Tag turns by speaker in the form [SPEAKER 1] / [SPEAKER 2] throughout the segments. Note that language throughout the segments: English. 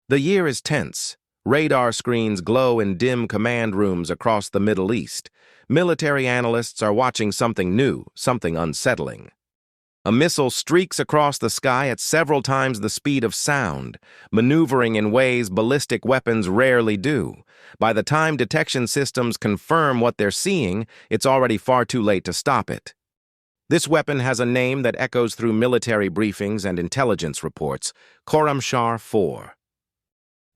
[SPEAKER 1] The year is tense. Radar screens glow in dim command rooms across the Middle East. Military analysts are watching something new, something unsettling. A missile streaks across the sky at several times the speed of sound, maneuvering in ways ballistic weapons rarely do. By the time detection systems confirm what they're seeing, it's already far too late to stop it. This weapon has a name that echoes through military briefings and intelligence reports: Khorramshahr-4.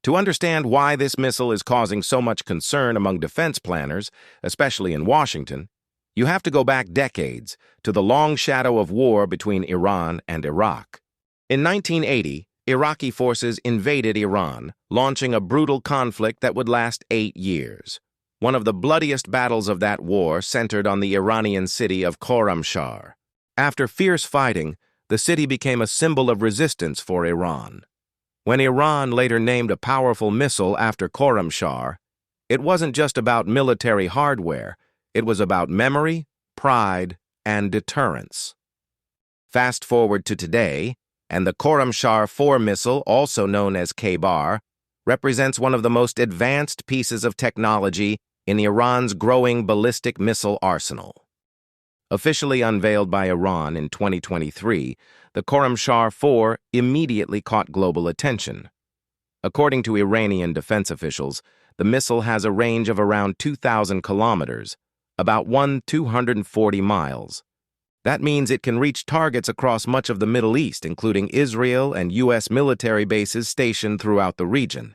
[SPEAKER 1] To understand why this missile is causing so much concern among defense planners, especially in Washington, you have to go back decades to the long shadow of war between Iran and Iraq. In 1980, Iraqi forces invaded Iran, launching a brutal conflict that would last 8 years. One of the bloodiest battles of that war centered on the Iranian city of Khorramshahr. After fierce fighting, the city became a symbol of resistance for Iran. When Iran later named a powerful missile after Khorramshahr, it wasn't just about military hardware, it was about memory, pride, and deterrence. Fast forward to today, and the Khorramshahr-4 missile, also known as K-bar, represents one of the most advanced pieces of technology in Iran's growing ballistic missile arsenal. Officially unveiled by Iran in 2023, the Khorramshahr-4 immediately caught global attention. According to Iranian defense officials, the missile has a range of around 2,000 kilometers, about 240 miles. That means it can reach targets across much of the Middle East, including Israel and U.S. military bases stationed throughout the region.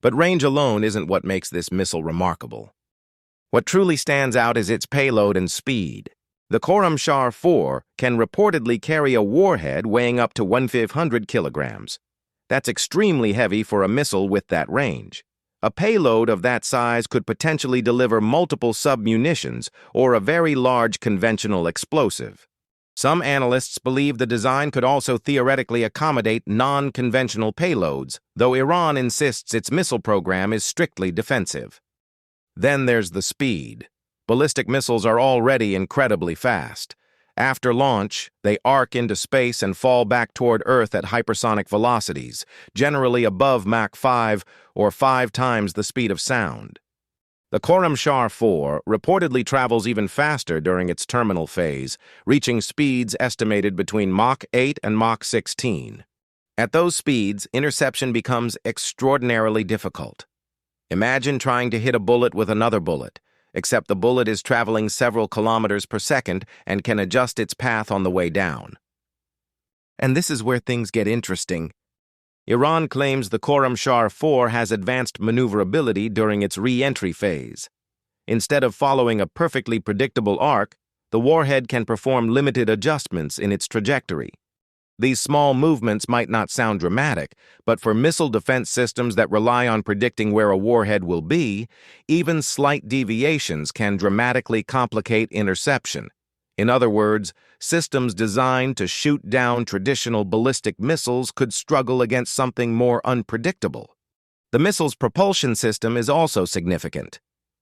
[SPEAKER 1] But range alone isn't what makes this missile remarkable. What truly stands out is its payload and speed. The Khorramshahr-4 can reportedly carry a warhead weighing up to 1,500 kilograms. That's extremely heavy for a missile with that range. A payload of that size could potentially deliver multiple submunitions or a very large conventional explosive. Some analysts believe the design could also theoretically accommodate non-conventional payloads, though Iran insists its missile program is strictly defensive. Then there's the speed. Ballistic missiles are already incredibly fast. After launch, they arc into space and fall back toward Earth at hypersonic velocities, generally above Mach 5 or 5 times the speed of sound. The Khorramshahr-4 reportedly travels even faster during its terminal phase, reaching speeds estimated between Mach 8 and Mach 16. At those speeds, interception becomes extraordinarily difficult. Imagine trying to hit a bullet with another bullet, except the bullet is traveling several kilometers per second and can adjust its path on the way down. And this is where things get interesting. Iran claims the Khorramshahr-4 has advanced maneuverability during its re-entry phase. Instead of following a perfectly predictable arc, the warhead can perform limited adjustments in its trajectory. These small movements might not sound dramatic, but for missile defense systems that rely on predicting where a warhead will be, even slight deviations can dramatically complicate interception. In other words, systems designed to shoot down traditional ballistic missiles could struggle against something more unpredictable. The missile's propulsion system is also significant.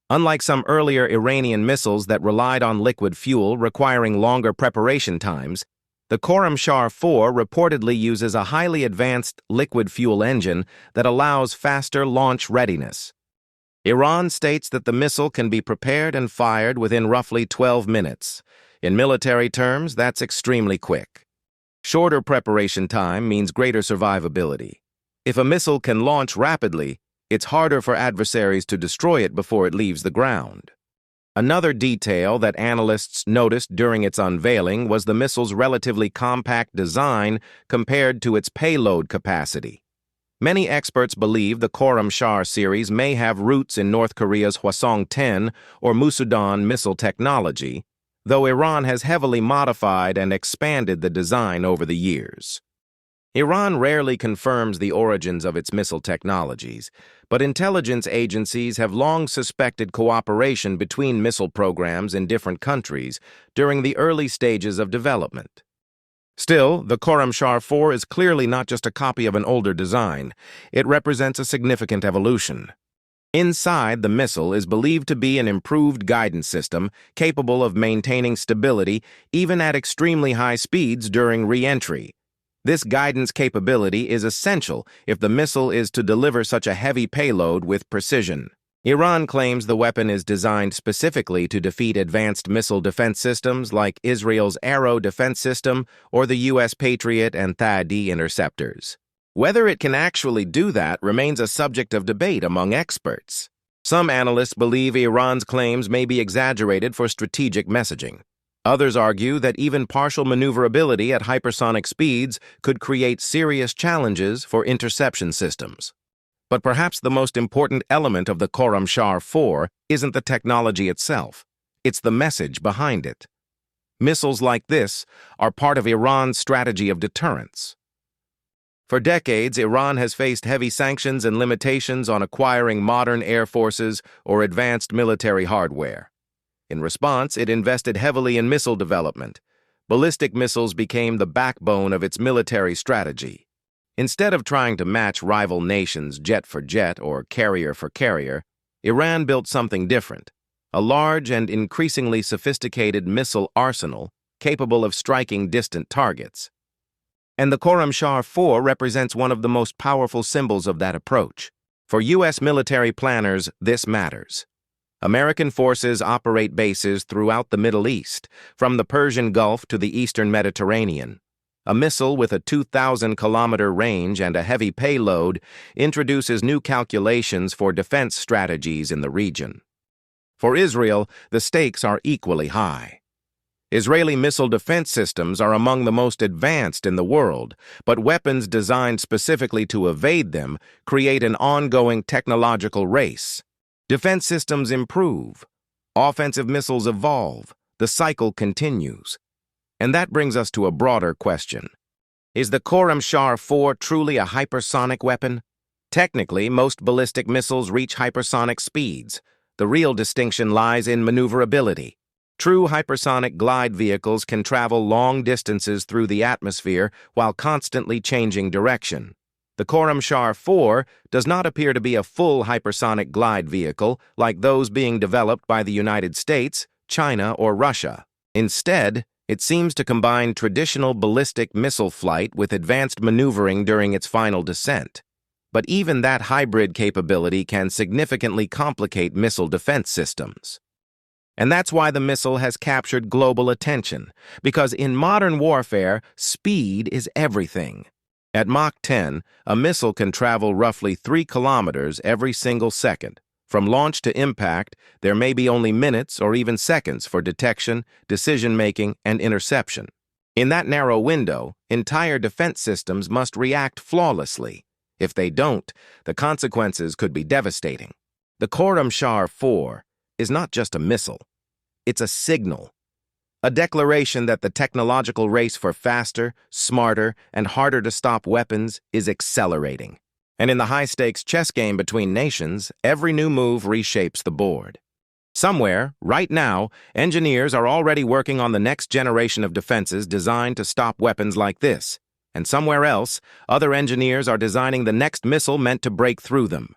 [SPEAKER 1] Unlike some earlier Iranian missiles that relied on liquid fuel requiring longer preparation times, the Khorramshahr-4 reportedly uses a highly advanced liquid fuel engine that allows faster launch readiness. Iran states that the missile can be prepared and fired within roughly 12 minutes. In military terms, that's extremely quick. Shorter preparation time means greater survivability. If a missile can launch rapidly, it's harder for adversaries to destroy it before it leaves the ground. Another detail that analysts noticed during its unveiling was the missile's relatively compact design compared to its payload capacity. Many experts believe the Khorramshahr series may have roots in North Korea's Hwasong-10 or Musudan missile technology, though Iran has heavily modified and expanded the design over the years. Iran rarely confirms the origins of its missile technologies, but intelligence agencies have long suspected cooperation between missile programs in different countries during the early stages of development. Still, the Khorramshahr-4 is clearly not just a copy of an older design. It represents a significant evolution. Inside the missile is believed to be an improved guidance system capable of maintaining stability even at extremely high speeds during re-entry. This guidance capability is essential if the missile is to deliver such a heavy payload with precision. Iran claims the weapon is designed specifically to defeat advanced missile defense systems like Israel's Arrow defense system or the U.S. Patriot and THAAD interceptors. Whether it can actually do that remains a subject of debate among experts. Some analysts believe Iran's claims may be exaggerated for strategic messaging. Others argue that even partial maneuverability at hypersonic speeds could create serious challenges for interception systems. But perhaps the most important element of the Khorramshahr-4 isn't the technology itself. It's the message behind it. Missiles like this are part of Iran's strategy of deterrence. For decades, Iran has faced heavy sanctions and limitations on acquiring modern air forces or advanced military hardware. In response, it invested heavily in missile development. Ballistic missiles became the backbone of its military strategy. Instead of trying to match rival nations jet for jet or carrier for carrier, Iran built something different, a large and increasingly sophisticated missile arsenal capable of striking distant targets. And the Khorramshahr-4 represents one of the most powerful symbols of that approach. For U.S. military planners, this matters. American forces operate bases throughout the Middle East, from the Persian Gulf to the Eastern Mediterranean. A missile with a 2,000-kilometer range and a heavy payload introduces new calculations for defense strategies in the region. For Israel, the stakes are equally high. Israeli missile defense systems are among the most advanced in the world, but weapons designed specifically to evade them create an ongoing technological race. Defense systems improve. Offensive missiles evolve. The cycle continues. And that brings us to a broader question. Is the Khorramshahr-4 truly a hypersonic weapon? Technically, most ballistic missiles reach hypersonic speeds. The real distinction lies in maneuverability. True hypersonic glide vehicles can travel long distances through the atmosphere while constantly changing direction. The Khorramshahr-4 does not appear to be a full hypersonic glide vehicle like those being developed by the United States, China, or Russia. Instead, it seems to combine traditional ballistic missile flight with advanced maneuvering during its final descent. But even that hybrid capability can significantly complicate missile defense systems. And that's why the missile has captured global attention, because in modern warfare, speed is everything. At Mach 10, a missile can travel roughly 3 kilometers every single second. From launch to impact, there may be only minutes or even seconds for detection, decision-making, and interception. In that narrow window, entire defense systems must react flawlessly. If they don't, the consequences could be devastating. The Khorramshahr-4 is not just a missile. It's a signal. A declaration that the technological race for faster, smarter, and harder-to-stop weapons is accelerating. And in the high-stakes chess game between nations, every new move reshapes the board. Somewhere, right now, engineers are already working on the next generation of defenses designed to stop weapons like this. And somewhere else, other engineers are designing the next missile meant to break through them.